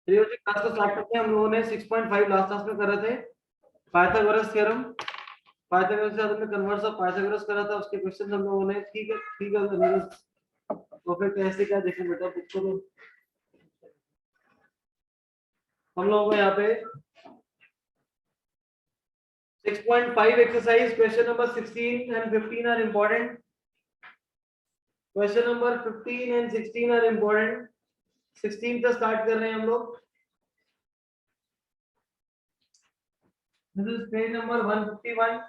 चलिए बच्चे क्लास को स्टार्ट करते हैं। हम लोगों ने 6.5 लास्ट क्लास में कर रहे थे पाइथागोरस थ्योरम। पाइथागोरस से हमने कन्वर्स ऑफ पाइथागोरस करा था, उसके क्वेश्चन हम लोगों ने ठीक है। तो फिर कैसे क्या देखें बेटा, बुक को तो हम लोगों को यहाँ पे 6.5 exercise question number 16 and 15 are important. Question number 15 and 16 are important. 16 से स्टार्ट कर रहे हैं हम लोग। This is page number 151।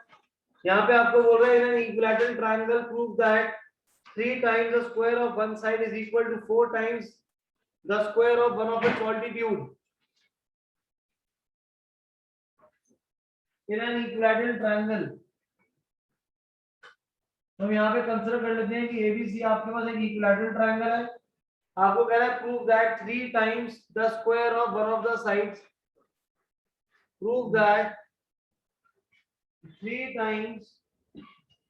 यहाँ पे आपको बोल रहे हैं equilateral triangle prove that 3 times the square of one side is equal to 4 times the square of one of its altitude in an equilateral triangle। तो हम यहाँ पे कंसीडर कर लेते हैं कि एबीसी आपके पास एक इक्विलैटरल ट्रायंगल है। आपको कह रहा है prove that 3 times the square of one of the sides, prove that 3 times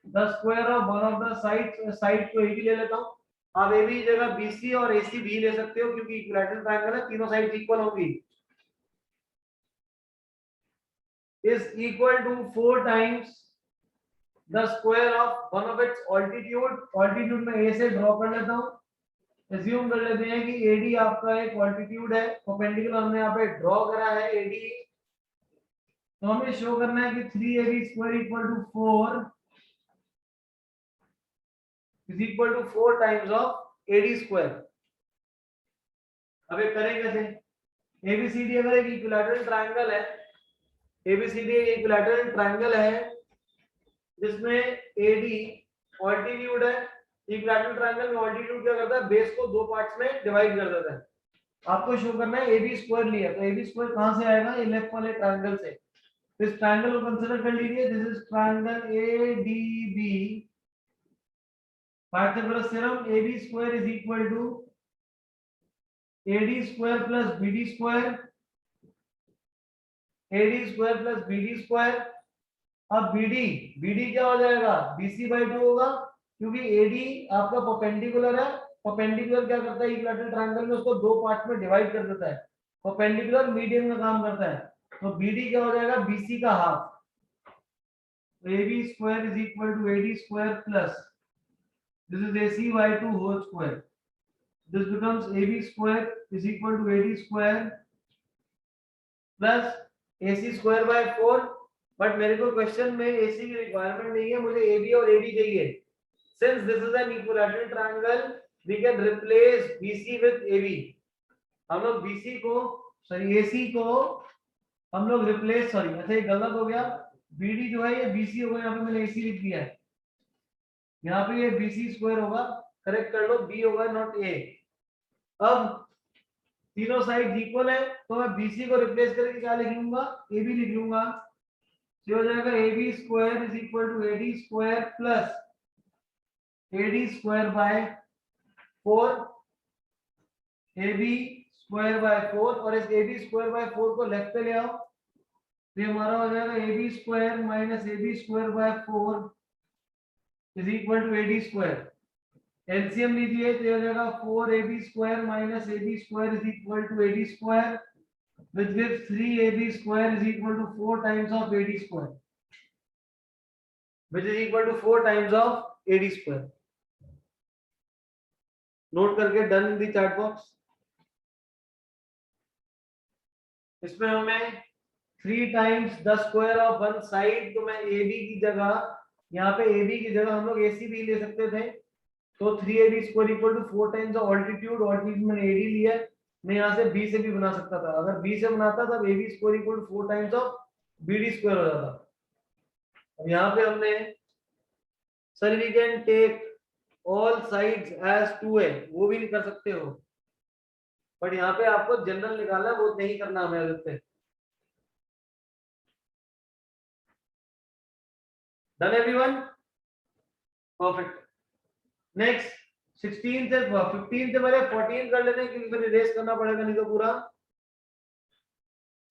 the square of one of the sides, side को ए भी ले लेता हूँ। आप ए भी जगह बीसी और एसी भी ले सकते हो क्योंकि इक्विलैटरल ट्रायंगल है, तीनों साइड इक्वल होगी। is equal to 4 times the square of one of its altitude। altitude में a से ड्रॉ कर लेता हूँ। assume कर लेते हैं कि AD आपका एक altitude है, perpendicular हमने यहाँ पे ड्रॉ करा है AD। तो हमें शो करना है कि 3AB square equal to 4 is equal to 4 times of AD square। अब ये करें कैसे? ABCD अगर एक इक्विलैटरल ट्रायंगल है, ABCD एक इक्विलैटरल ट्रायंगल है जिसमें AD ऑल्टीट्यूड है। इक्विलैटरल ट्रायंगल में ऑल्टीट्यूड क्या करता है, बेस को दो पार्ट्स में डिवाइड कर देता है। आपको शो करना है AB स्क्वायर लिया, तो AB स्क्वायर कहां से आएगा, ये लेफ्ट वाले ट्रायंगल से। इस ट्रायंगल को कंसीडर कर लीजिए, this is triangle ADB। Pythagoras theorem AB square is equal to AD square plus BD square, AD square plus BD square. अब BD क्या हो जाएगा, BC/2 होगा क्योंकि AD आपका परपेंडिकुलर है। परपेंडिकुलर क्या करता है, इक्विलैटरल ट्रायंगल में उसको दो पार्ट में डिवाइड कर देता है। परपेंडिकुलर मीडियन का काम करता है, तो BD क्या हो जाएगा, BC का half. AB square is equal to AD square plus this is AC/2 whole square। This becomes AB square is equal to AD square plus AC square by 4। But मेरे को क्वेश्चन में AC की requirement नहीं है, मुझे AB और AD चाहिए। Since this is an equilateral triangle, we can replace BC with AB। हम लोग BC को AC को हम लोग रिप्लेस, अच्छा ये गलत हो गया, BD जो है ये BC होगा, यहाँ पे मैंने AC लिख दिया है, यहाँ पे ये BC स्क्वायर होगा, करेक्ट कर लो, B होगा नॉट A। अब तीनों साइड इक्वल है तो मैं BC को रिप्लेस करके क्या लिख लूंगा, AB लिख लूंगा। ये हो जाएगा AB square is equal to AD square plus AD square by 4, AB square by 4, और इस AB स्क्वायर बाय 4 को लेफ्ट पे ले आओ, तो ये हमारा हो जाएगा AB square minus AB square by 4 is equal to AD square. LCM लीजिए तो ये हो जाएगा 4AB square minus AB square is equal to AD square, which gives 3AB square is equal to 4 times of AD square, which is equal to 4 times of AD square। Note करके done in the chat box. इसमें हमें 3 times the square of one side, तो मैं AB की जगह, यहाँ पे AB की जगह हम लोग AC भी ले सकते थे, तो 3AB square equal to 4 times the altitude। altitude मैंने AD लिया, मैं यहाँ से B से भी बना सकता था, अगर B से बनाता तब AB square equal to 4 times of BD square हो जाता। अब यहाँ पे हमने sir we can take all sides as 2a, वो भी नहीं कर सकते हो, बट यहाँ पे आपको जनरल निकालना है, वो नहीं करना हमें आदत। Done everyone, perfect. नेक्स्ट 16 से 15 से पहले 14 कर लेते हैं क्योंकि फिर इरेज करना पड़ेगा नहीं तो पूरा।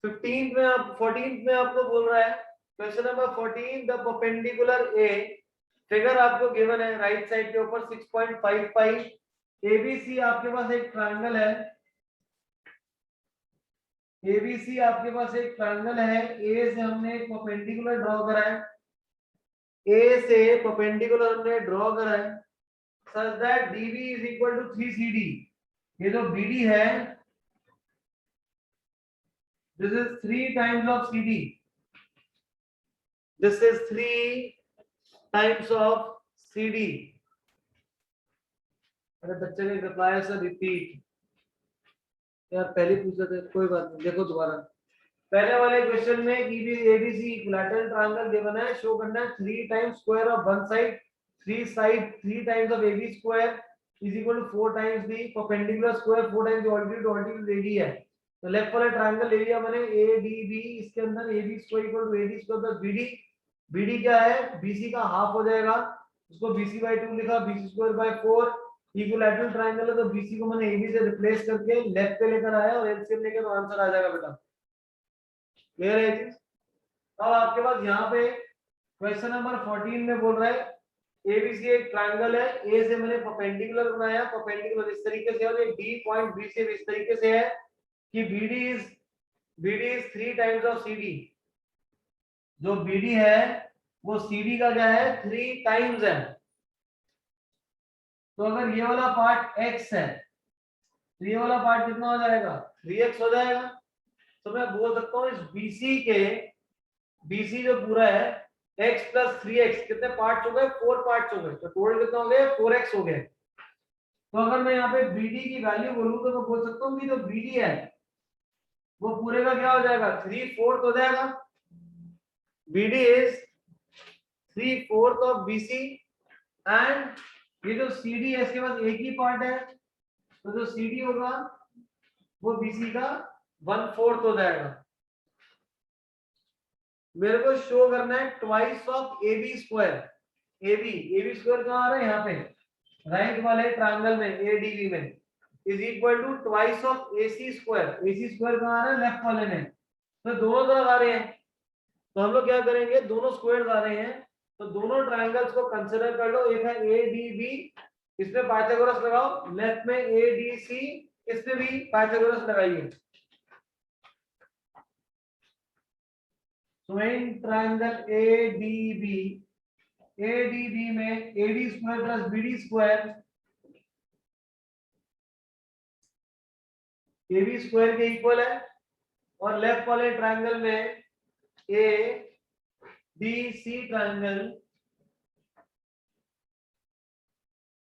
15 में आप 14 में आपको बोल रहा है question number 14, the perpendicular a figure आपको गिवन है राइट साइड के ऊपर 6.55। एबीसी आपके पास एक ट्रायंगल है, एबीसी आपके पास एक ट्रायंगल है, ए से हमने एक परपेंडिकुलर ड्रॉ करा है, ए से परपेंडिकुलर हमने ड्रॉ करा है such that DB is equal to 3CD। ये जो BD है this is 3 times of CD, this is 3 times of CD। अरे बच्चे ने रिप्लाई सर रिपीट, यार पहले पूछा था, कोई बात नहीं, देखो दोबारा। पहले वाले क्वेश्चन में एबीसी इक्विलैटरल ट्रायंगल गिवन है, शो करना है 3 times square of one side, 3 times of AB square is equal to 4 times the perpendicular square, 4 times altitude AD है। तो लेफ्ट वाले ट्रायंगल एरिया बने एडीबी, इसके अंदर AB square equal to AD square plus BD. BD क्या है, BC का half हो जाएगा, उसको बीसी बाय 2 लिखा, BC square by 4। Equilateral triangle है तो बीसी को मैंने एबी से रिप्लेस करके लेफ्ट पे लेकर आया और एलसीएम लेके तो आंसर आ जाएगा बेटा। क्लियर है चीज? अब आपके पास यहाँ पे क्वेश्चन नंबर 14 में बोल रहा है एबीसी एक ट्रायंगल है, ए से मैंने परपेंडिकुलर बनाया, परपेंडिकुलर इस तरीके से, और ये डी पॉइंट बी से इस तरीके से है कि BD is 3 times of CD. जो बीडी है वो सीडी का क्या है, 3 टाइम्स है। तो अगर ये वाला पार्ट x है तो ये वाला पार्ट कितना हो जाएगा, 3x हो जाएगा। तो मैं बोल सकता हूँ इस BC जो पूरा है x प्लस 3x कितने पार्ट्स हो गए, 4 पार्ट्स हो गए, तो टोटल कितना हो गया, 4x हो गए। तो अगर मैं यहाँ पे BD की वैल्यू बोलूँ तो मैं बोल सकता हूँ कि जो BD है वो पूरे का क्या हो जाएगा, 3/4 हो जाएगा। BD is 3/4 of BC and ये जो CD है इसके पास एक ही पार्ट है, तो जो CD होगा वो BC का 1/4 हो जाएगा। मेरे को शो करना है twice of AB square. AB square कहाँ आ रहा है, यहाँ पे राइट वाले ट्रायंगल में ADB में is equal to twice of AC square. AC square कहाँ आ रहा है, लेफ्ट वाले में, तो दोनों तरफ आ रहे हैं। तो हम लोग क्या करेंगे, दोनों स्क्वायर्स आ रहे हैं तो दोनों ट्रायंगल्स को कंसीडर कर लो। एक है ADB, इसमें पाइथागोरस लगाओ, लेफ्ट में ADC, इसमें भी पाइथागोरस लगाइए। So in triangle ADB में AD square plus BD square AB square के इक्वल है, और लेफ्ट वाले ट्रायंगल में ADC ट्रायंगल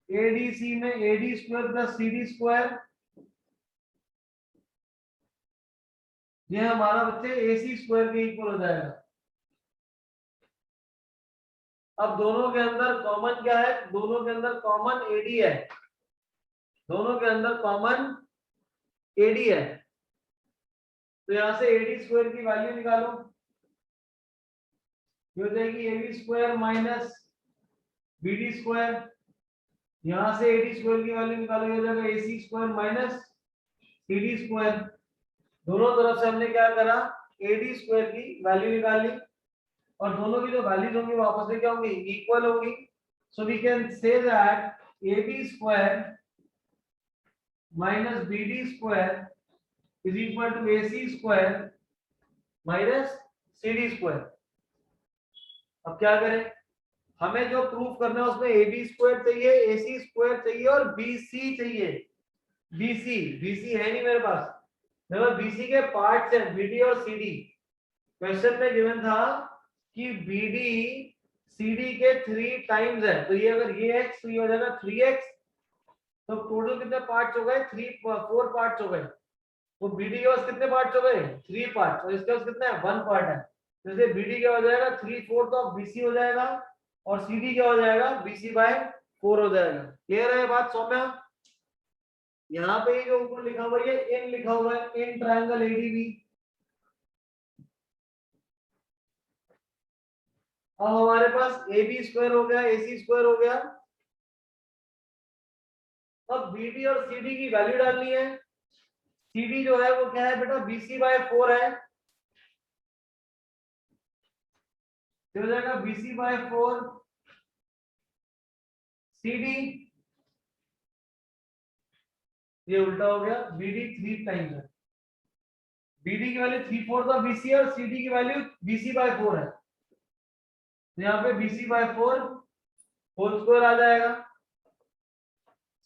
ADC में AD square plus CD square, ये हमारा बच्चे AC स्क्वायर के इक्वल हो जाएगा। अब दोनों के अंदर कॉमन क्या है, दोनों के अंदर कॉमन AD है, दोनों के अंदर कॉमन AD है। तो यहां से AD स्क्वायर की वैल्यू निकालो, ये हो जाएगी AB square minus BD square. यहां से AD स्क्वायर की वैल्यू निकालो, ये हो जाएगा AC square minus CD square. दोनों तरफ से हमने क्या करा, AD स्क्वायर की वैल्यू निकाल ली, और दोनों की जो वैल्यूज होंगी वो आपस में क्या होंगी, इक्वल होंगी। So we can say that AB square minus BD square is equal to AC square minus CD square. अब क्या करें, हमें जो प्रूफ करना है उसमें AB स्क्वायर चाहिए, AC स्क्वायर चाहिए और BC चाहिए। BC है नहीं मेरे पास, मेरे पास BC के पार्ट्स हैं BD और CD। क्वेश्चन में गिवन था कि BD CD के 3 टाइम्स है, तो ये अगर ये x तो ये हो जाएगा 3x। तो टोटल कितने पार्ट्स हो गए, 4 पार्ट्स हो गए। तो BD के पास कितने पार्ट्स हो गए, 3 पार्ट्स, और इसके पास कितना है, 1 पार्ट है। तो इसलिए BD क्या हो जाएगा, 3/4 ऑफ BC हो जाएगा, और CD क्या हो जाएगा, BC बाय 4 हो जाएगा। क्लियर है बात सौम्या? यहाँ पे जो ऊपर लिखा हुआ है इन लिखा हुआ है, इन ट्रायंगल ADB। अब हमारे पास AB स्क्वायर हो गया, AC स्क्वायर हो गया। अब BD और CD की वैल्यू डालनी है। CD जो है वो क्या है बेटा, BC बाय 4 है, तो हो जाएगा BC बाय 4 CD, ये उल्टा हो गया, BD 3 टाइम्स है। BD की वैल्यू 3/4 ऑफ BC है और CD की वैल्यू BC/4 है, तो यहाँ पे BC/4 होल स्क्वायर आ जाएगा।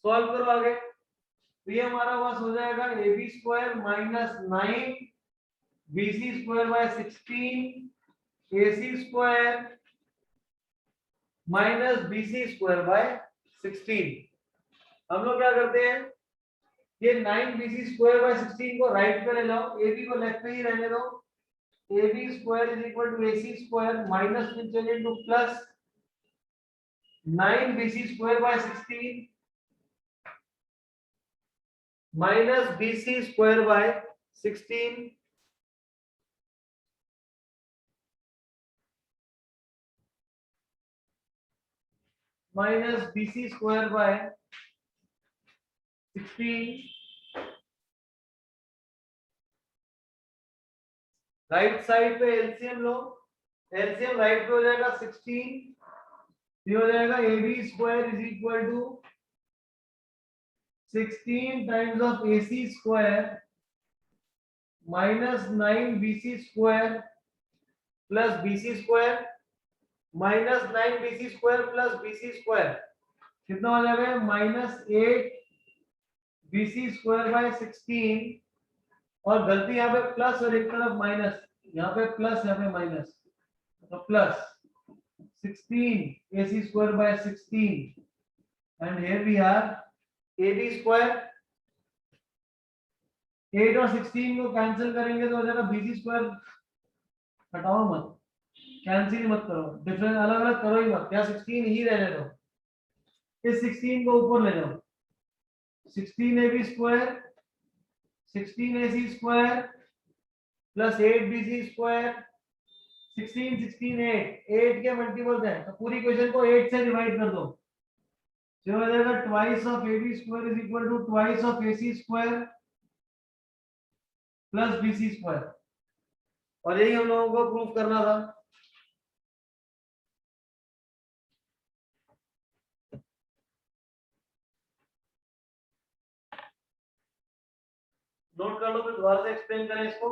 सॉल्व करो आगे, तो ये हमारा बस हो जाएगा AB square minus 9 BC square by 16 AC square minus BC square by 16। हम लोग क्या करते हैं, ये 9BC स्क्वायर बाय 16 को राइट पे ले जाओ, AB को लेफ्ट पे ही रहने दो। AB square is equal to AC square minus में चलिए to plus 9BC square by 16 minus BC square by 16 minus BC square by 16। Right side पे एलसीएम लो, एलसीएम राइट पे हो जाएगा 16, ये हो जाएगा AB square is equal to 16 times of AC square minus 9BC square plus BC square minus 9BC square plus BC square कितना हो जाएगा, माइनस 8BC स्क्वायर बाय 16, और गलती यहाँ पे प्लस और एक तरफ माइनस, यहाँ पे प्लस यहाँ पे माइनस, तो plus 16 AC square by 16 and here we have AB square. 8 और 16 को कैंसिल करेंगे तो हो जाएगा BC स्क्वायर, हटाओ मत, कैंसिल मत करो, डिफरेंस अलग अलग करो ही मत, या 16 ही रहने दो, इस 16 को ऊपर ले जाओ, 16AB square 16AC square plus 8BC square 16 16 8 के मल्टीपल्स हैं, तो पूरी इक्वेशन को 8 से डिवाइड कर दो, जो हो जाएगा twice of AB square is equal to twice of AC square plus BC square, और यही हम लोगों को प्रूफ करना था। नोट कर लो, फिर दोबारा से एक्सप्लेन करें इसको।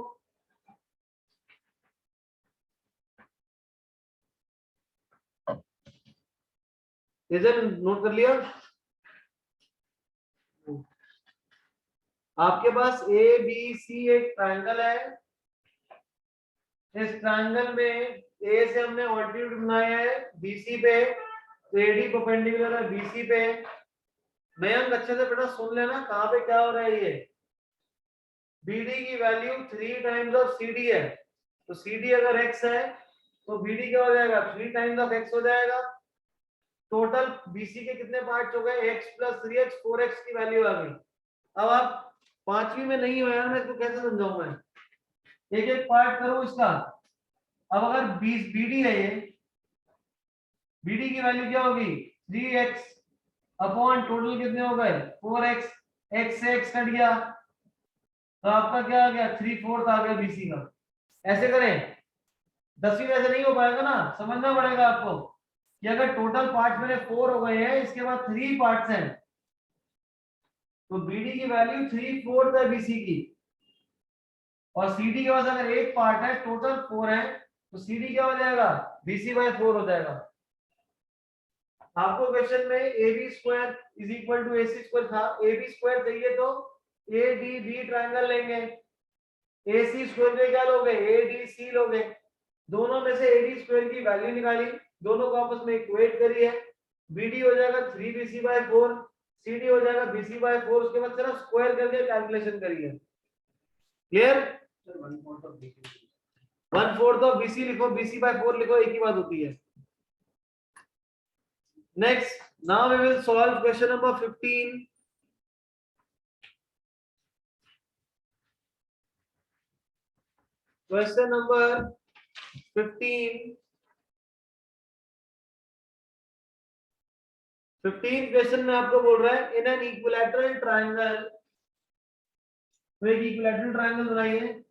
इधर नोट कर लिया, आपके पास ABC एक ट्रायंगल है, इस ट्रायंगल में A से हमने ऑल्टीट्यूड बनाया है BC पे, तो AD परपेंडिकुलर है BC पे। मयंक अच्छे से बेटा सुन लेना कहां पे क्या हो रहा है, ये BD की वैल्यू 3 टाइम्स ऑफ CD है, तो CD अगर x है तो BD क्या हो जाएगा, 3 टाइम्स ऑफ x हो जाएगा। टोटल BC के कितने पार्ट्स हो गए, x प्लस 3x 4x की वैल्यू आ गई। अब आप पांचवी में नहीं हो यार, मैं इसको कैसे समझाऊं, मैं एक एक पार्ट करो इसका। अब अगर 20 BD है, ये BD की वैल्यू क्या होगी, 3x अपॉन टोटल कितने हो गए 4x, x से x कट गया तो आपका क्या आ गया 3/4 आ गया BC का। ऐसे करें, 10वीं में ऐसे नहीं हो पाएगा ना, समझना पड़ेगा आपको कि अगर टोटल पार्ट्स मेरे 4 हो गए हैं, इसके बाद 3 पार्ट्स हैं, तो BD की वैल्यू 3/4 है BC की, और CD के पास अगर एक पार्ट है, टोटल 4 है, तो CD क्या हो जाएगा BC/4 हो जाएगा। आपको क्वेश्चन में AB square is equal to AC square था, AB स्क्वायर चाहिए तो ADB ट्रायंगल लेंगे, AC स्क्वायर के क्या लोगे ADC लोगे, दोनों में से AD स्क्वायर की वैल्यू निकाली, दोनों को आपस में इक्वेट करिए, BD हो जाएगा 3BC/4, CD हो जाएगा BC/4, उसके बाद सिर्फ स्क्वायर करके कैलकुलेशन करिए। क्लियर, 1/4 ऑफ BC लिखो, BC/4 लिखो, एक ही बात होती है। Next, now we will solve question number 15. Question number 15. 15 question में आपको बोल रहा है इन एन इक्विलैटरल ट्रायंगल, तो एक इक्विलैटरल ट्रायंगल बनाइए।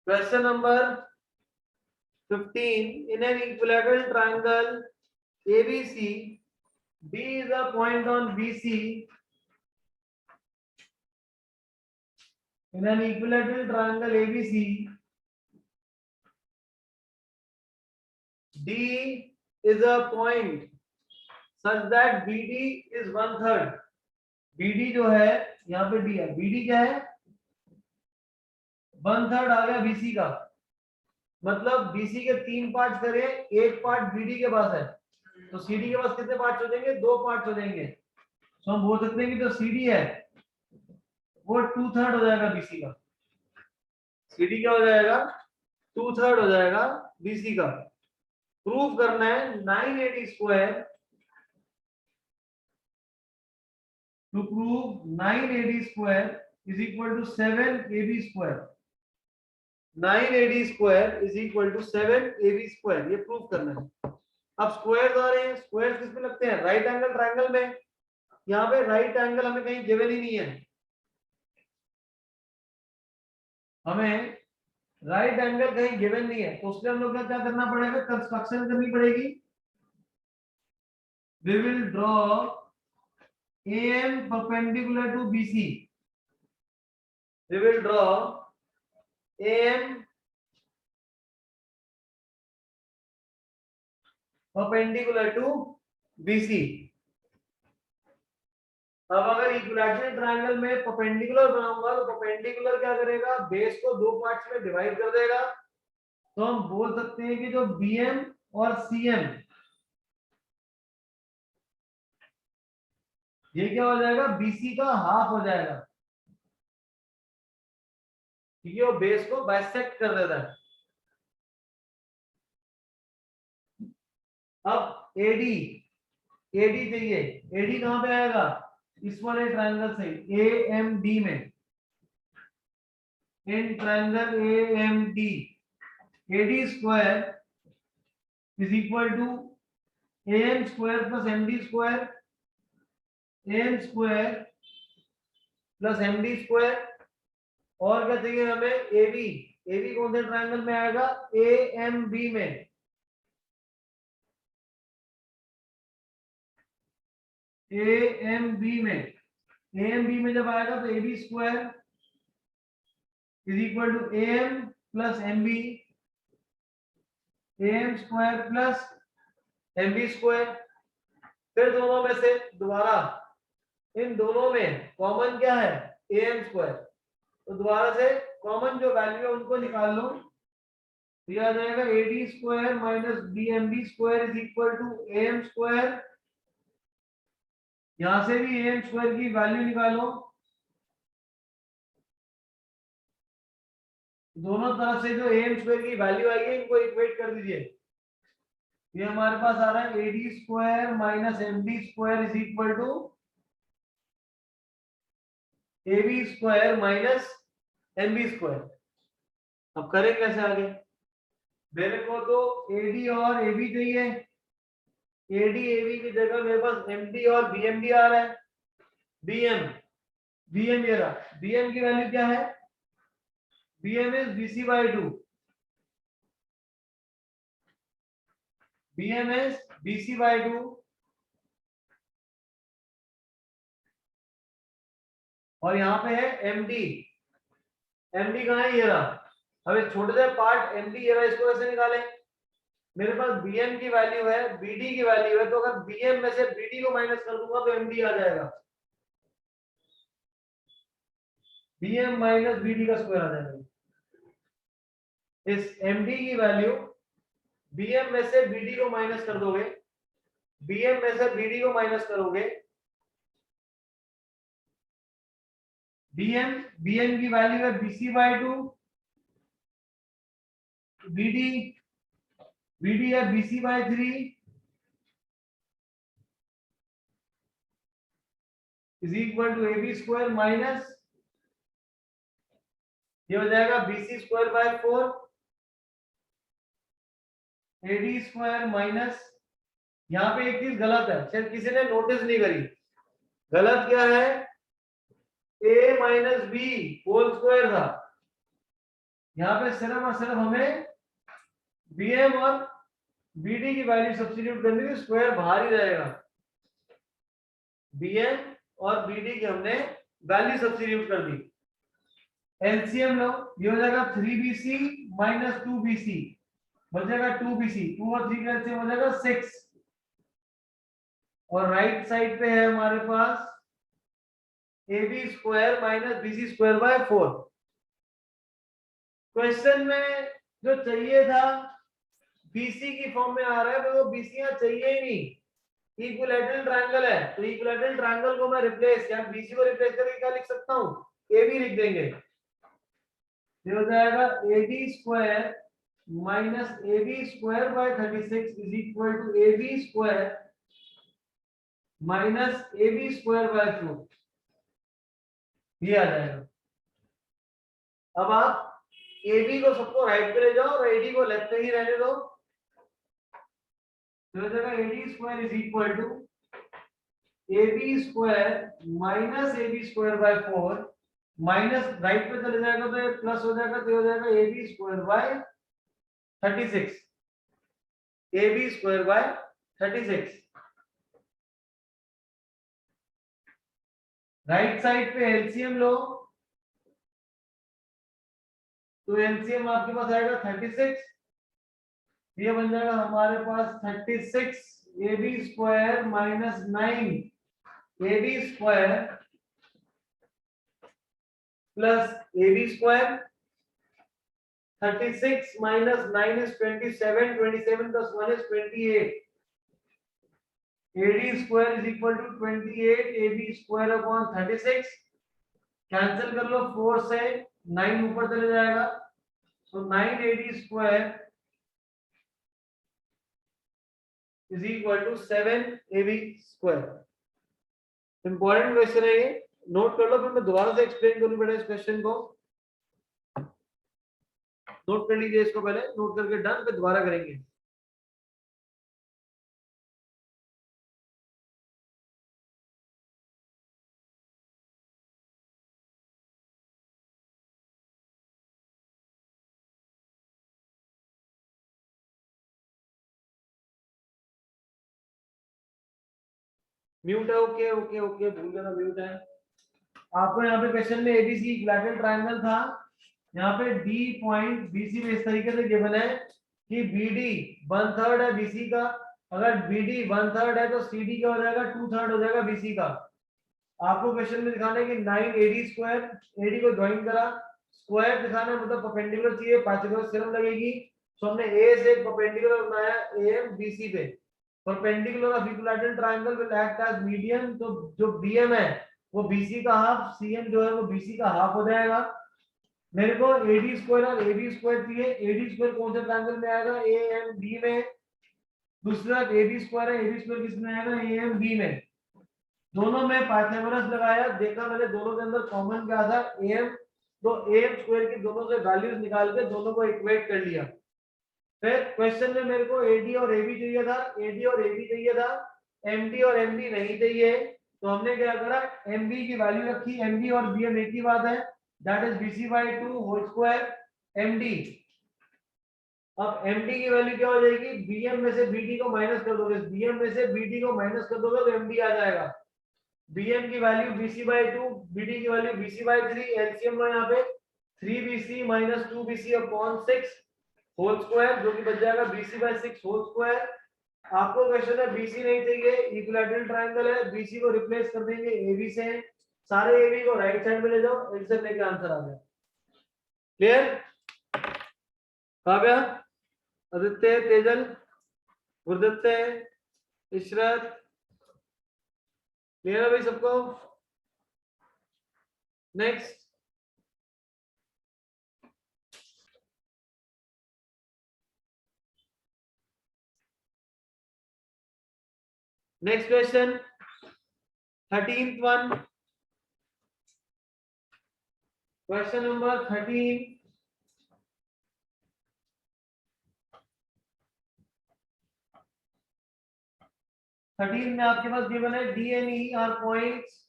Question number 15. In an equilateral triangle ABC, D is a point on BC. In an equilateral triangle ABC, D is a point such that BD is 1/3. BD जो है यहाँ पे D है, BD क्या है 1/3 आ गया BC का, मतलब BC के 3 पार्ट करें, एक पार्ट BD के पास है, तो CD के पास कितने पार्ट हो जाएंगे, 2 पार्ट हो जाएंगे। तो हम बोल सकते हैं कि जो CD है वो 2/3 हो जाएगा BC का। CD क्या हो जाएगा 2/3 हो जाएगा BC का। प्रूव करना है 9AD square, to prove 9AD square is equal to 7AB square. 9AD square is equal to 7AB square, ये प्रूव करना है। अब स्क्वायर्स आ रहे हैं, स्क्वायर्स किस में लगते हैं, राइट एंगल ट्रायंगल में। यहाँ पे राइट एंगल हमें कहीं गिवन ही नहीं है, हमें राइट एंगल कहीं गिवन नहीं है, तो उसके हम लोग क्या करना पड़ेगा, कंस्ट्रक्शन करनी पड़ेगी। We will draw AM perpendicular to BC. We will draw AM perpendicular to BC. अब अगर इक्विलैटरल ट्रायंगल में परपेंडिकुलर बनाऊंगा तो परपेंडिकुलर क्या करेगा, बेस को 2 पार्ट्स में डिवाइड कर देगा। तो हम बोल सकते हैं कि जो BM और CM ये क्या हो जाएगा, BC का हाफ हो जाएगा, क्योंकि वो बेस को बाइसेक्ट कर देता है। अब AD चाहिए, AD कहां पे आएगा, इस वाले ट्रायंगल से AMD में, in triangle AMD AD square is equal to AM square plus MD square, AM square plus MD square. और क्या चाहिए हमें, AB कौन से ट्रायंगल में आएगा, AMB में। AMB में जब आएगा तो AB square is equal to AM plus MB, AM square plus MB square. फिर दोनों में से दोबारा इन दोनों में कॉमन क्या है, AM स्क्वायर, तो दोबारा से कॉमन जो वैल्यू है उनको निकाल लो, तो यह आ जाएगा AD square minus BMB square is equal to AM square. यहां से भी AM स्क्वायर की वैल्यू निकालो, दोनों तरफ से जो AM स्क्वायर की वैल्यू आएगी इनको इक्वेट कर दीजिए। ये हमारे पास आ रहा है AD square minus MD square is equal to AB square minus MB square. अब करें कैसे आगे, मेरे को तो AD और AB चाहिए, AD AB की जगह मेरे पास MD और BMD आ रहा है। BM ये रहा, BM की वैल्यू क्या है, BM is BC by 2, BM is BC by 2, और यहाँ पे है MD कहाँ है, ये रहा। अब इस छोटे से पार्ट MD ये रहा, इसको कैसे निकालें, मेरे पास BM की वैल्यू है, BD की वैल्यू है, तो अगर BM में से BD को माइनस कर दूंगा तो MD आ जाएगा, BM माइनस BD का स्क्वायर आ जाएगा। इस MD की वैल्यू BM में से BD को माइनस कर दोगे, BM में से BD को माइनस करोगे, BM की वैल्यू है BC by 2, BD है BC by 3 is equal to AB square minus, ये हो जाएगा BC square by 4, AD square minus, यहाँ पे एक चीज गलत है, शायद किसी ने नोटिस नहीं करी, गलत क्या है, A minus B whole square था, यहाँ पे सिर्फ और सिर्फ हमें bm और bd की वैल्यू सब्स्टिट्यूट करनी थी, स्क्वायर बाहर ही रहेगा। bm और bd की हमने वैल्यू सब्स्टिट्यूट कर दी। एलसीएम लो, ये हो जाएगा 3bc माइनस 2bc, बचेगा 2bc, 2 और 3 का एलसीएम हो जाएगा 6, और राइट साइड पे है हमारे पास ab square minus bc square by 4। Question में जो चाहिए था BC की फॉर्म में आ रहा है, तो वो BC यहाँ चाहिए ही नहीं। इक्विलैटरल ट्रायंगल है, तो इक्विलैटरल ट्रायंगल को मैं रिप्लेस या BC को रिप्लेस करके क्या लिख सकता हूँ, AB लिख देंगे। ये हो जाएगा AB square minus AB square by 36 is equal to AB square minus AB square by 4, ये आ जाएगा। अब आप AB को सबको राइट पे ले जाओ और AD को लेफ्ट पे ही रहने दो। तो हो जाएगा AD square is equal to AB square minus AB square by 4, minus right पे चले जाएगा तो प्लस हो जाएगा, तो हो जाएगा AB square by 36, AB square by 36। Right side पे एलसीएम लो, तो एलसीएम आपके पास आएगा 36, ये बन जाएगा हमारे पास 36 AB square minus 9 AB square plus AB square. 36 minus 9 is 27, 27 plus 1 is 28, AD square is equal to 28 AB square upon 36, cancel कर लो, 4 से 9 ऊपर चले जाएगा, so 9 AD square is equal to 7 AB square। Important question है ये, note कर लो, फिर मैं दोबारा से एक्सप्लेन करूं बेटा इस क्वेश्चन को। नोट कर लीजिए इसको, पहले नोट करके डन, फिर दोबारा करेंगे। म्यूट है, ओके ओके ओके, भूल गया था म्यूट है। आपको यहाँ पे क्वेश्चन में एबीसी इक्विलैटरल ट्रायंगल था, यहाँ पे डी पॉइंट बीसी में इस तरीके से गिवन है कि बीडी 1/3 है बीसी का, अगर बीडी 1/3 है तो सीडी क्या हो जाएगा, 2/3 हो जाएगा बीसी का। आपको क्वेश्चन में दिखाना है कि 9 एडी स्क्वायर, एडी को ज्वाइन करा, स्क्वायर दिखाना है मतलब परपेंडिकुलर चाहिए, पाइथागोरस थ्योरम लगेगी, तो हमने ए से एक परपेंडिकुलर बनाया एएम बीसी पे, perpendicular of equilateral triangle will act as median, तो जो बीएम है वो बीसी का हाफ, सीएम जो है वो बीसी का हाफ हो जाएगा। मेरे को एडी स्क्वायर और एबी स्क्वायर चाहिए, एडी स्क्वायर कौन से ट्रायंगल में आएगा, ए एम बी में, दूसरा एबी स्क्वायर है, एबी स्क्वायर किस में आएगा, ए एम बी में। दोनों में पाइथागोरस लगाया, देखा मैंने दोनों के अंदर कॉमन क्या था, एम, तो एम स्क्वायर की दोनों से वैल्यूज निकाल के दोनों को इक्वेट कर लिया। फिर क्वेश्चन में मेरे को एडी और एबी चाहिए था, एडी और एबी चाहिए था, एमडी और एमबी नहीं चाहिए, तो हमने क्या करा, एमबी की वैल्यू रखी, एमबी और बीएम एक ही बात है, that is BC by 2 whole square MD. अब एमडी की वैल्यू क्या हो जाएगी, बीएम में से बीडी को माइनस कर दोगे, बीएम में से बीडी को माइनस कर दोगे तो एमडी आ जाएगा। बीएम की वैल्यू बीसी बाय 2, बीडी की वैल्यू बीसी बाय 3, एलसीएम लो यहाँ पे 3bc minus 2bc upon 6 whole square, जो कि बच जाएगा BC बाय 6 होल स्क्वायर। आपको क्वेश्चन है BC नहीं चाहिए, इक्विलैटरल ट्रायंगल है, BC को रिप्लेस कर देंगे AB से, सारे AB को राइट साइड में ले जाओ, आंसर लेके आंसर आ गया। क्लियर? काव्या, आदित्य, तेजल, गुरदत्त, इशरत, क्लियर है भाई सबको? Next question 13th one, question number 13। में आपके पास गिवन है D and E are points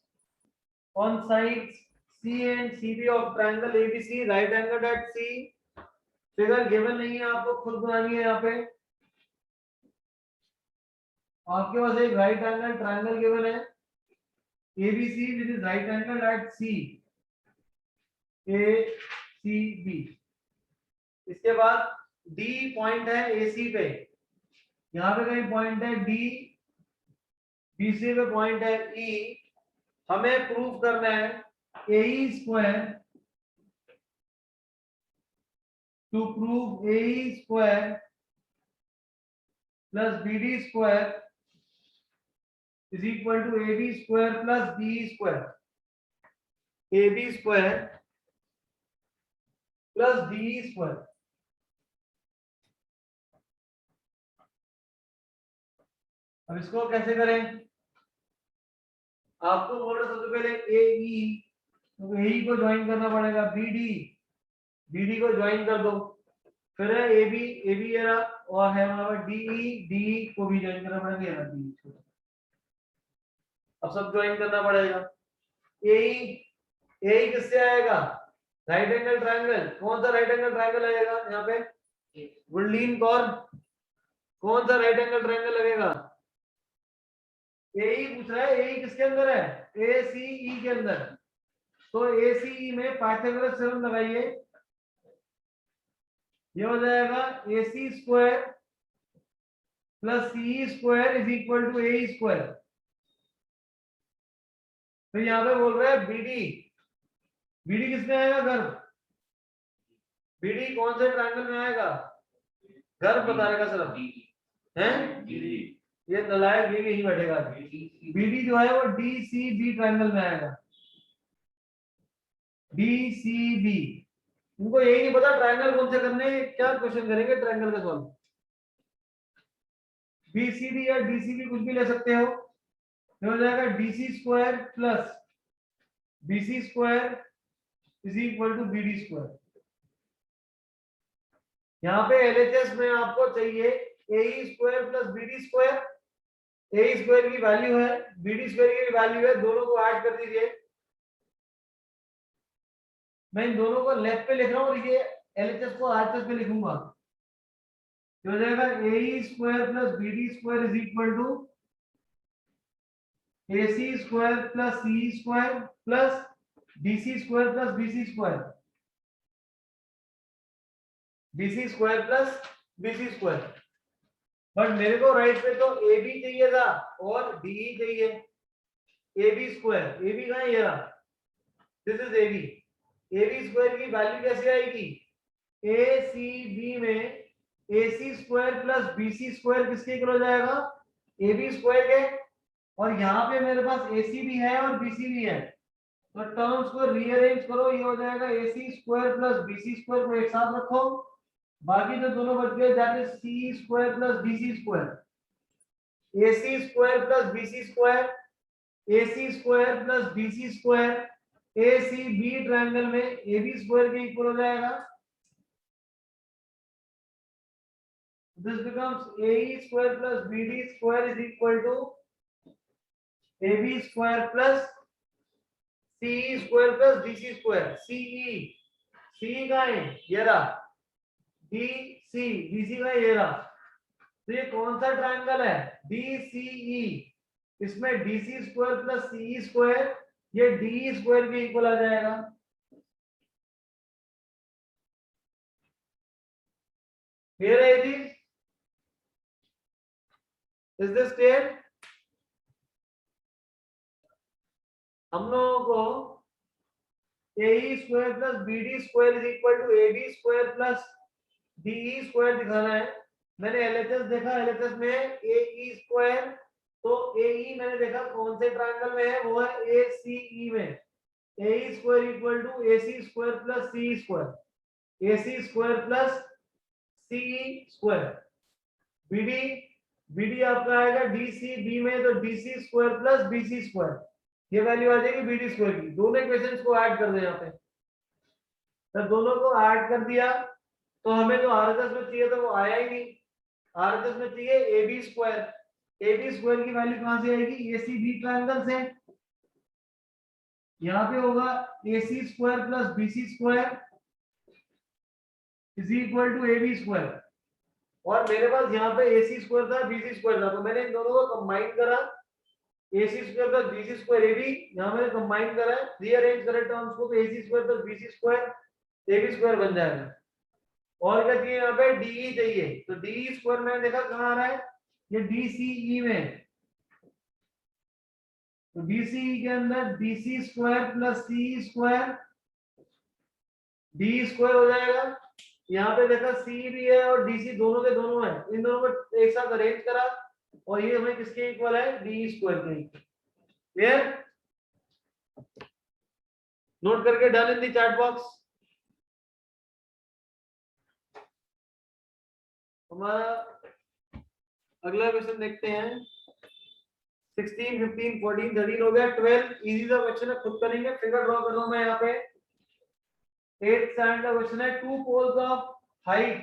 on sides C and C B of triangle ABC, right angle at C, figure given नहीं है, आपको खुद बनानी है। यहाँ पे आपके पास एक राइट एंगल ट्रायंगल गिवन है ABC which is right angle at CACB। इसके बाद D पॉइंट है AC पे, यहाँ पे कहीं पॉइंट है D, BC पे पॉइंट है E। हमें प्रूव करना है AE square, to prove AE square plus BD square is equal to AB square plus BE square। AB square plus BE square। अब इसको कैसे करें? आपको बोल रहा सबसे पहले AE, तो AE को ज्वाइन करना पड़ेगा BD को ज्वाइन कर दो, फिर है AB ये रहा, और है हमारा DE को भी ज्वाइन करना पड़ेगा, DE अब सब ज्वाइन करना पड़ेगा। AE किससे आएगा? Right angle triangle. कौन सा राइट एंगल ट्रायंगल आएगा यहाँ पे? वुडलीन कौन सा राइट एंगल ट्रायंगल लगेगा? AE पूछ रहा है, AE किसके अंदर है? ACE के अंदर। तो ACE में पाइथागोरस थ्योरम लगाइए, ये हो जाएगा AC square plus CE square is equal to AE square. तो यहाँ पे बोल रहा है BD किसमें आएगा? गर्भ। BD कौन से ट्रायंगल में आएगा? गर्भ बताएगा सिर्फ, हैं? ये नलायक ये नहीं बैठेगा। BD जो है वो DCB ट्रायंगल में आएगा, DCB। उनको यही नहीं पता ट्रायंगल कौन से करने, क्या क्वेश्चन करेंगे ट्रायंगल का सॉल्व। BCD या DCB कुछ भी ले सकते हो, ये हो जाएगा DC square plus BC square is equal to BD square. यहाँ पे LHS में आपको चाहिए AE square plus BD square. AE square की वैल्यू है, BD स्क्वायर की वैल्यू है, दोनों को ऐड कर दीजिए। मैं इन दोनों को लेफ्ट पे लिख रहा हूँ, ये LHS को RHS पे लिखूंगा। हो जाएगा AE square plus BD square is equal to AC square plus CE square plus DC square plus BC square, BC square plus BC square. But मेरे को राइट पे तो AB चाहिए था और DE चाहिए। AB स्क्वायर, AB कहाँ है? ये रहा, this is AB। AB square की वैल्यू कैसे आएगी? ACB में AC square plus BC square किसके इक्वल हो जाएगा? AB स्क्वायर के। और यहाँ पे मेरे पास AC भी है और BC भी है, तो टर्म्स को रीअरेंज करो, ये हो जाएगा AC square plus BC square को एक साथ रखो, बाकी जो दोनों बच गए जाते C square plus BC square. AC square plus BC square, AC square plus BC square ACB triangle में AB स्क्वायर के इक्वल हो जाएगा। This becomes AE square plus BD square is equal to AB square plus CE square plus DC square। CE का है ये रहा, BC का ये रहा। तो ये कौन सा ट्रायंगल है? DCE। इसमें DC square plus CE square ये DE स्क्वायर के इक्वल आ जाएगा। क्लियर है ये चीज? Is this clear? हम लोगों को AE square plus BD square is equal to AB square plus DE square दिखाना है। मैंने LHS देखा, LHS में AE स्क्वायर, तो AE मैंने देखा कौन से ट्रायंगल में है, वो है ACE में। AE square equal to AC square plus CE square, AC square plus CE square. BD आपका आएगा DCB में, तो DC square plus BC square, ये वैल्यू आ जाएगी BD स्क्वायर की। दोनों इक्वेशंस को ऐड कर दे यहाँ पे, तो दोनों को ऐड कर दिया तो हमें जो RHS में चाहिए था वो आया ही नहीं। RHS में चाहिए AB स्क्वायर, AB स्क्वायर की वैल्यू कहां से आएगी? ACB ट्रायंगल से। यहाँ पे होगा AC square plus BC square is equal to A B square, और मेरे पास यहाँ पे ए सी स्क्वायर था, बी सी स्क्वायर था, तो मैंने इन दोनों को कंबाइन करा, A C square plus B C square A B, यहाँ मैंने कंबाइन करा है, रीअरेंज करे टर्म्स को, तो A C square plus B C square A B square बन जाएगा। और क्या चाहिए यहाँ पे, डीई चाहिए, तो डीई स्क्वायर मैंने देखा कहाँ आ रहा है, ये डीसीई में, तो डीसीई के अंदर डीसी स्क्वायर प्लस सी स्क्वायर डी स्क्वायर हो जाएगा। यहाँ पे देखा सी भी है और डीसी दोनों के दोनों है, इन दोनों को एक साथ अरेंज करा और ये हमें किसके इक्वल है, डी स्क्वायर के। क्लियर, नोट करके डाल इन दी चैट बॉक्स। हमारा अगला क्वेश्चन देखते हैं, 16, 15, 14, 13 हो गया, 12 इजी सा क्वेश्चन है, खुद करेंगे, फिगर ड्रॉ कर रहा हूं मैं यहाँ पे। 8th स्टैंडर्ड का क्वेश्चन है, two poles of height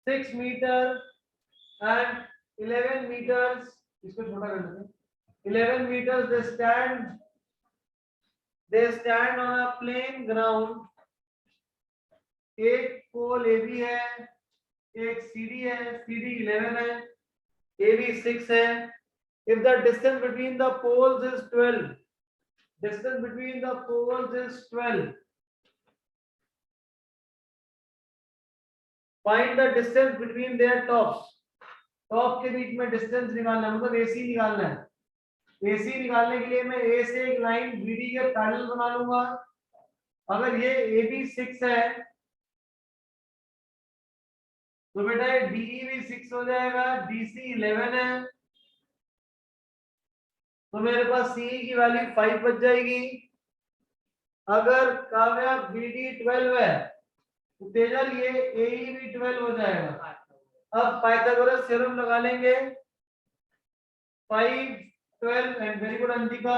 6 metre and 11 metres, इसको छोटा कर देते हैं, 11 meters they stand on a plain ground, एक पोल ए बी है, एक सीडी है, सीडी 11 है, ए बी 6 है। If the distance between the poles is 12, distance between the poles is 12, find the distance between their tops, top के बीच में distance निकालना है, मतलब एसी निकालना है। एसी निकालने के लिए मैं ए से एक लाइन बीडी के पैरेलल बना लूंगा। अगर ये ए बी 6 है तो बेटा ये डीई भी 6 हो जाएगा, डीसी 11 है, तो मेरे पास सी की वैल्यू 5 बच जाएगी। अगर काव्या बीडी 12 है तो तेजल ये एई भी 12 हो जाएगा। अब पाइथागोरस थ्योरम लगा लेंगे, 5 12 and very good Anjika,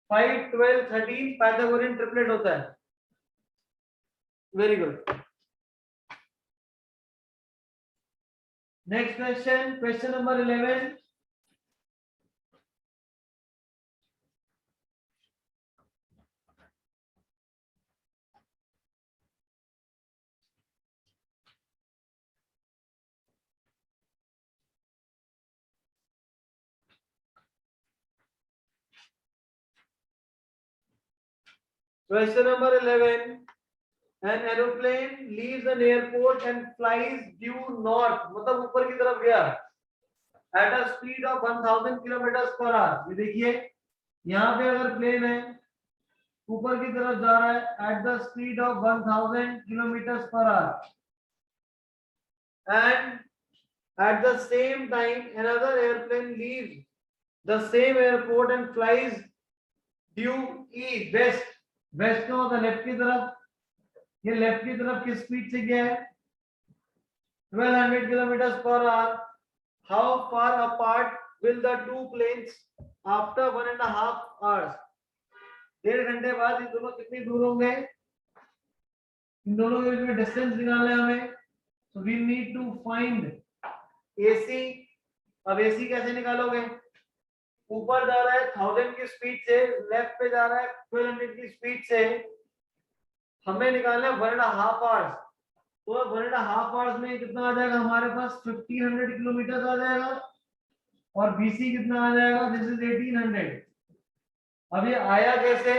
5 12 13 Pythagorean triplet होता है। Very good. Next question, question number 11, question number 11, an aeroplane leaves an airport and flies due north, मतलब ऊपर की तरफ गया, at a speed of 1000 kilometers per hour। ये देखिए यहाँ पे अगर प्लेन है ऊपर की तरफ जा रहा है at the speed of 1000 kilometers per hour, and at the same time another airplane leaves the same airport and flies due east, west, west का मतलब लेफ्ट की तरफ, ये लेफ्ट की तरफ किस स्पीड से गया है, 1200 kilometers per hour। How far apart will the two planes after 1.5 hours? 1.5 घंटे बाद ये दोनों कितनी दूर होंगे, इन दोनों के बीच में डिस्टेंस निकालना है हमें, so we need to find AC। अब AC कैसे निकालोगे, ऊपर जा रहा है 1000 की स्पीड से, लेफ्ट पे जा रहा है 1200 की स्पीड से, हमें निकालना है 1.5 आवर्स, तो 1.5 आवर्स में कितना आ जाएगा हमारे पास, 1500 किलोमीटर आ जाएगा, और BC कितना आ जाएगा, दिस इज 1800। अब ये आया कैसे,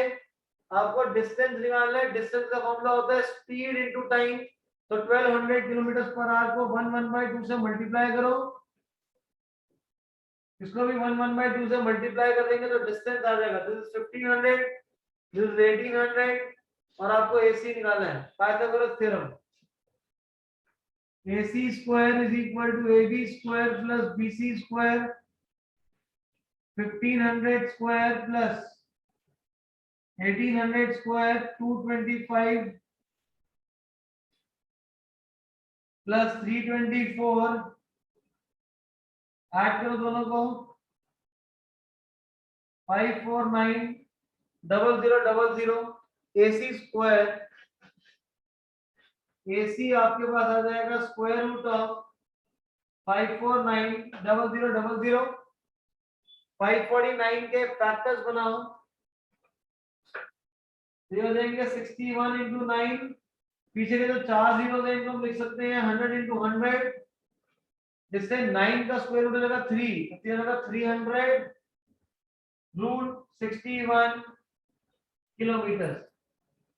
आपको डिस्टेंस निकालना है, डिस्टेंस का फॉर्मूला होता है स्पीड इनटू टाइम, तो 1200 किलोमीटर पर आवर को 1/2 से मल्टीप्लाई करो, इसको भी 1/2 से मल्टीप्लाई कर देंगे तो डिस्टेंस आ जाएगा, दिस इज 1500, दिस इज 1800, और आपको AC निकालना है, Pythagoras theorem, AC square is equal to AB square plus BC square, 1500 square plus 1800 square, 225 plus 324, add करो दोनों को, 5490000, AC स्क्वायर, AC आपके पास आ जाएगा स्क्वायर रूट ऑफ 5490000, 549 के फैक्टर्स बनाओ, ये हो जाएंगे 61 into 9, पीछे के जो 4 जीरो है इनको हम लिख सकते हैं 100 into 100, जिससे 9 का स्क्वायर रूट हो जाएगा 3, तो ये होगा 300 root 61 kilometers.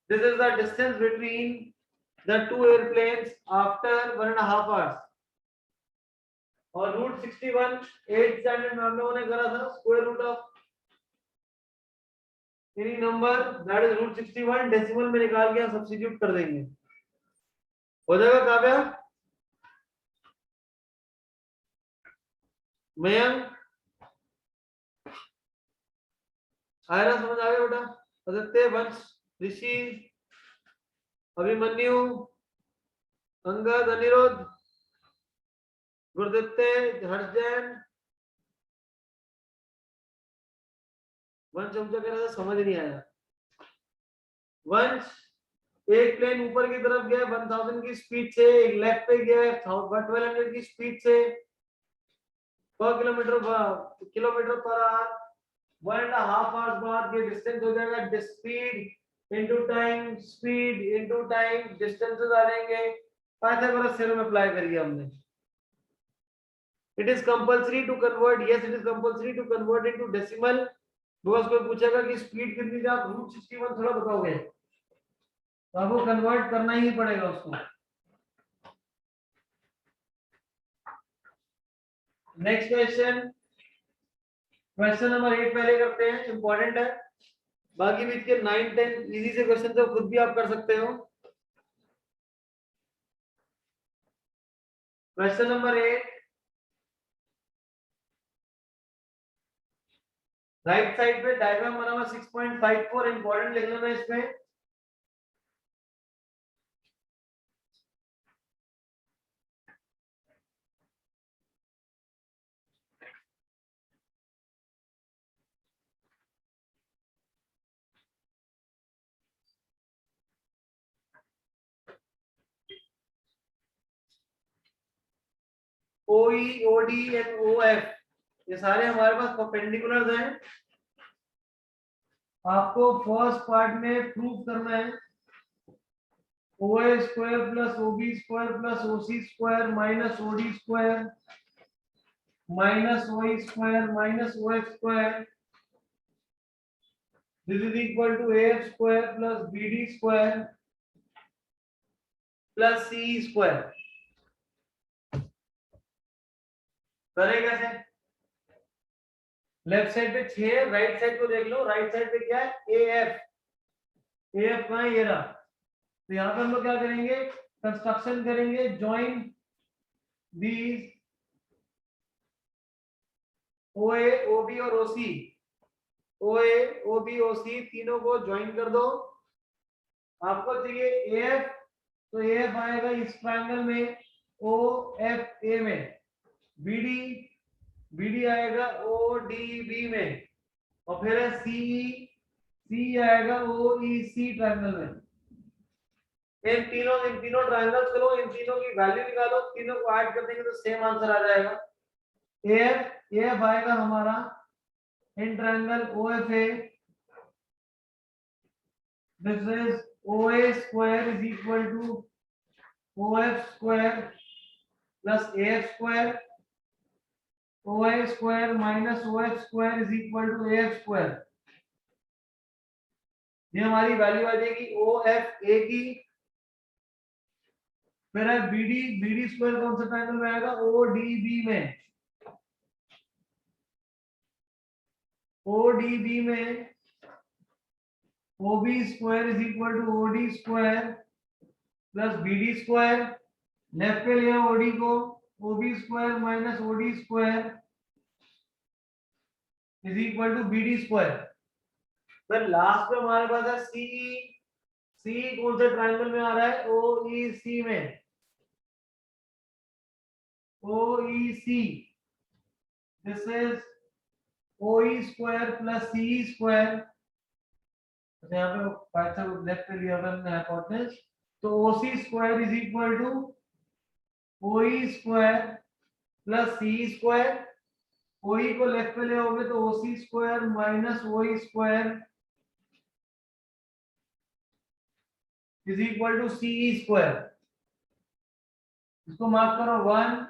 This is the distance between the two airplanes after 1.5 hours. और रूट 61 8th स्टैंडर्ड में हम लोगों ने करा था, square root of any number that is root 61 decimal में निकाल के हम सब्स्टिट्यूट कर देंगे, हो जाएगा काव्या? मयंक आयरा समझ आ गया बेटा? आदित्य, वंश, ऋषि, अभिमन्यु, अंगद, अनिरुद्ध, गुरुदत्ते, हर्षजैन, वंश कह रहा था समझ नहीं आया। वंश, एक प्लेन ऊपर की तरफ गया 1000 की स्पीड से, एक लेफ्ट पे गया 1200 की स्पीड से पर किलोमीटर पर आवर, 1.5 आवर्स बाद ये डिस्टेंस हो जाएगा speed into time, speed into time, distances आ जाएंगे। पाइथागोरस थ्योरम अप्लाई करिए हमने। It is compulsory to convert, yes it is compulsory to convert into decimal, because कोई पूछेगा कि स्पीड कितनी थी, आप रूट 61 थोड़ा बताओगे, तो आपको कन्वर्ट करना ही पड़ेगा उसको। नेक्स्ट क्वेश्चन, क्वेश्चन नंबर 8 पहले करते हैं, इंपॉर्टेंट है। बाकी भी इसके 9 10 इजी से क्वेश्चन तो खुद भी आप कर सकते हो। क्वेश्चन नंबर 8, राइट साइड पे डायग्राम बना हुआ 6.54, इंपॉर्टेंट लिख लेना इसमें। OE, OD एंड OF ये सारे हमारे पास परपेंडिकुलर्स हैं। आपको फर्स्ट पार्ट में प्रूव करना है OA square plus OB square plus OC square minus OD square minus OE square minus OF square, this is equal to AF square plus BD square plus CE square. करें कैसे? Left side पे 6, right side को देख लो, right side पे क्या है? AF, AF कहां है? ये रहा। तो यहाँ पे हम लोग क्या करेंगे? कंस्ट्रक्शन करेंगे, ज्वाइन दीज OA, OB और OC, OA, OB, OC तीनों को ज्वाइन कर दो। आपको चाहिए AF, तो AF आएगा इस ट्रायंगल में OFA में, BD, BD आएगा ODB में, और फिर है CE, CE आएगा OEC ट्रायंगल में। इन तीनों ट्रायंगल्स को लो, इन तीनों की वैल्यू निकालो, तीनों को ऐड कर देंगे तो सेम आंसर आ जाएगा। AF आएगा हमारा in triangle OFA, this is OA square is equal to OF square plus AF square, OA square minus OF square is equal to AF square। ये हमारी वैल्यू आ जाएगी OFA की। फिर है BD, BD स्क्वायर कौन सा ट्रायंगल में आएगा? ODB में, ODB में OB square is equal to OD square plus BD square, left पे लिया OD को, OB square minus OD square is equal to BD square. फिर लास्ट में हमारे पास है CE, CE कौन से ट्रायंगल में आ रहा है? OEC में, OEC, this is OE square plus CE square. यहाँ पे पाइथागोरस लेफ्ट पे लिया हमने हाइपोटेनस, तो OC square is equal to OE square plus CE square. OE को लेफ्ट पे ले आओगे तो OC square minus OE square is equal to CE square. इसको मार्क करो 1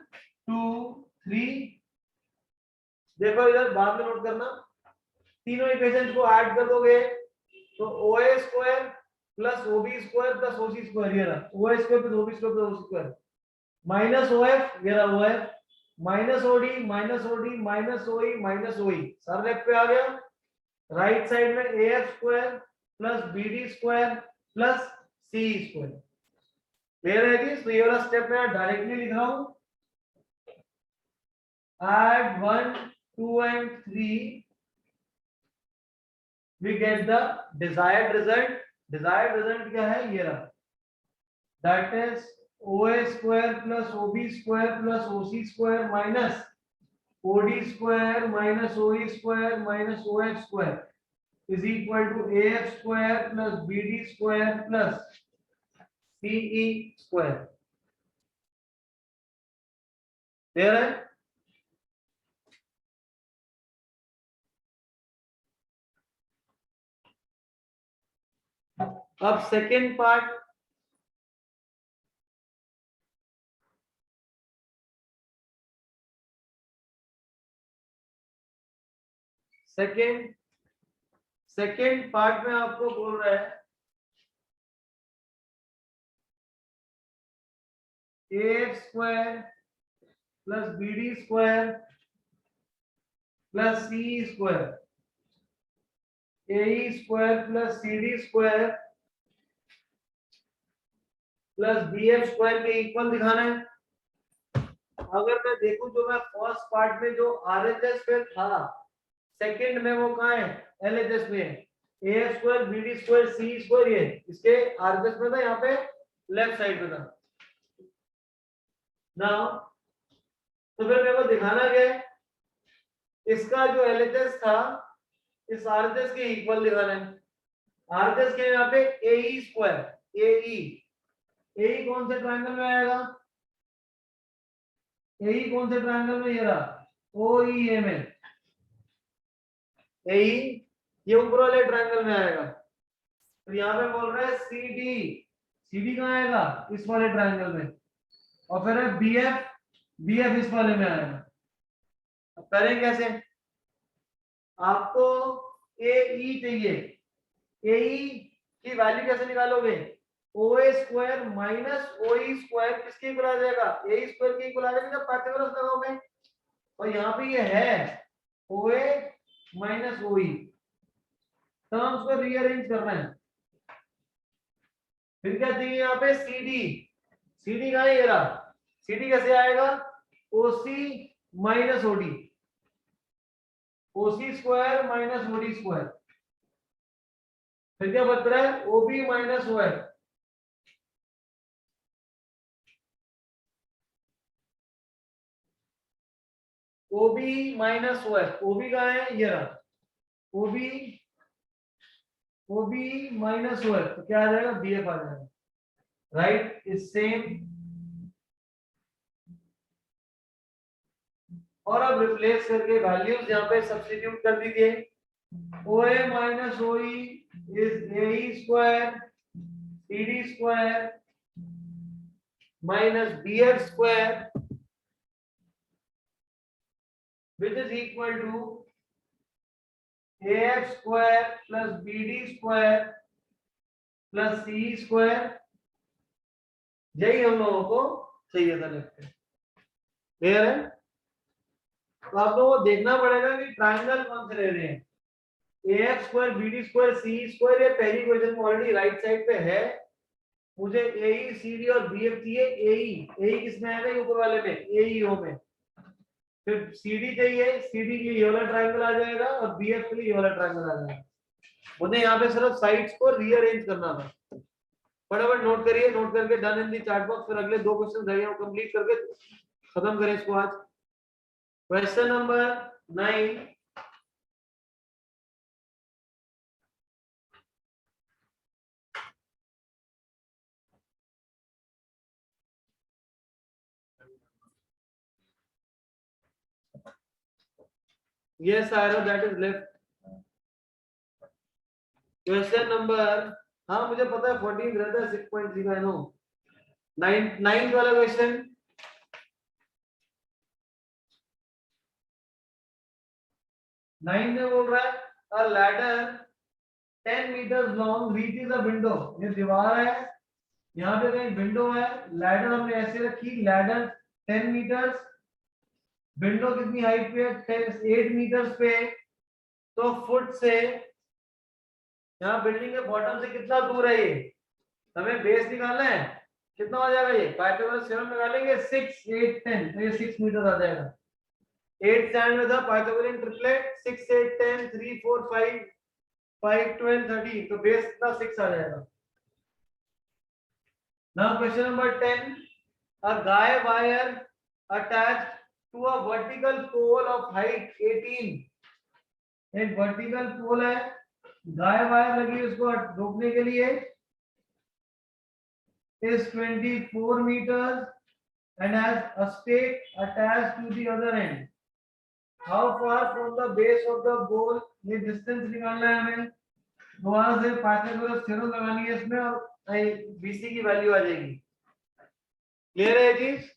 2 3। देखो इधर बाद में नोट करना, तीनों इक्वेशंस को ऐड कर दोगे तो OA square plus OB square plus OC square, ये रहा OA square plus OB square plus OC square, minus OF, ये रहा OF, minus OD minus OD minus OE minus OE, सारा लेफ्ट पे आ गया। राइट साइड में AF square plus BD square plus CE square. Clear है जी? तो ये वाला स्टेप मैं डायरेक्टली लिख रहा हूं, add 1 2 and 3 we get the desired result। desired result क्या है, ये रहा, that is OA square plus OB square plus OC square minus OD square minus OE square minus OF square is equal to AF square plus BD square plus CE square। Clear है? अब second part, second part में आपको बोल रहा है AF square plus BD square plus CE square, AE square plus CD square plus BF square के equal दिखाना है। अगर मैं देखूं जो मैं फर्स्ट पार्ट में जो RHS पे था, सेकंड में वो कहां है, LHS में है। AF square BD square CE square, ये इसके RHS में था, यहाँ पे लेफ्ट साइड पे था ना। तो फिर मेरे को दिखाना क्या है, इसका जो LHS था इस RHS के इक्वल दिखाना है। RHS के यहाँ पे AE स्क्वायर, AE कौन से ट्रायंगल में आएगा, AE कौन से ट्रायंगल में, ये रहा OEM में, AE ये ऊपर वाले ट्रायंगल में आएगा। तो यहाँ पे बोल रहा है CD कहाँ आएगा, इस वाले ट्रायंगल में, और फिर है BF इस वाले में आएगा। अब करें कैसे, आपको AE चाहिए, AE की वैल्यू कैसे निकालोगे, OA square minus OE square किसके इक्वल आ जाएगा, AE स्क्वायर के इक्वल आ जाएगा जब पाइथागोरस लगाओगे। और यहाँ पे ये है OA माइनस OE, टर्म्स को रीअरेंज करना है। फिर क्या चाहिए यहाँ पे, CD कहाँ है, ये रहा, CD कैसे आएगा, OC minus OD, OC square minus OD square. फिर क्या बच रहा है, OB minus OF, OB minus OF, OB कहाँ है, ये रहा OB माइनस OF, तो क्या आ जाएगा, BF आ जाएगा। Right, is same. और अब रिप्लेस करके वैल्यूज यहाँ पे सब्स्टिट्यूट कर दीजिए। OA minus OE is AE square CD square minus BF square which is equal to AF square plus BD square plus CE square. यही हम लोगों को चाहिए था लेफ्ट। क्लियर है? तो आप लोगों को देखना पड़ेगा कि ट्रायंगल कौन से ले रहे हैं, AF square BD square CE square, ये पहली इक्वेशन में ऑलरेडी राइट साइड पे है। मुझे AE CD और BF चाहिए। AE किसमें आएगा, ऊपर वाले में, AEO में। फिर CD चाहिए, CD के लिए ये वाला ट्रायंगल आ जाएगा और BF के लिए ये वाला ट्रायंगल आ जाएगा। मुझे यहाँ पे सिर्फ साइड्स को रीअरेंज करना था। फटाफट नोट करिए, नोट करके done in the chat box. फिर अगले 2 क्वेश्चन रह गए वो कंप्लीट करके खत्म करें इसको आज। Question number 9, yes arrow that is left. Question number हाँ मुझे पता है 14 रहता है 6.3 आई नो। 9 वाला क्वेश्चन, 9 में बोल रहा है अ ladder 10 meters long reaches a window। ये दीवार है, यहाँ पे कहीं विंडो है, लैडर हमने ऐसे रखी, लैडर 10 meters, विंडो कितनी हाइट पे है 8 meters पे, तो फुट से यहाँ बिल्डिंग के बॉटम से कितना दूर है ये, हमें बेस निकालना है, कितना हो जाएगा ये, पाइथागोरस थ्योरम निकालेंगे 6 8 10, तो ये 6 मीटर आ जाएगा। 8 स्टैंड में था पाइथागोरियन ट्रिपलेट, 6 8 10 3 4 5 5 12 13, तो बेस कितना 6 आ जाएगा। Now question number 10, a guy wire attached to a vertical pole of height 18, एक वर्टिकल पोल है, गाय वायर लगी उसको रोकने के लिए, is 24 meters and has a stake attached to the other end. How far from the base of the pole, ये distance निकालना है हमें, दोबारा से पाइथागोरस थ्योरम लगानी है इसमें और बीसी की वैल्यू आ जाएगी। क्लियर है ये चीज?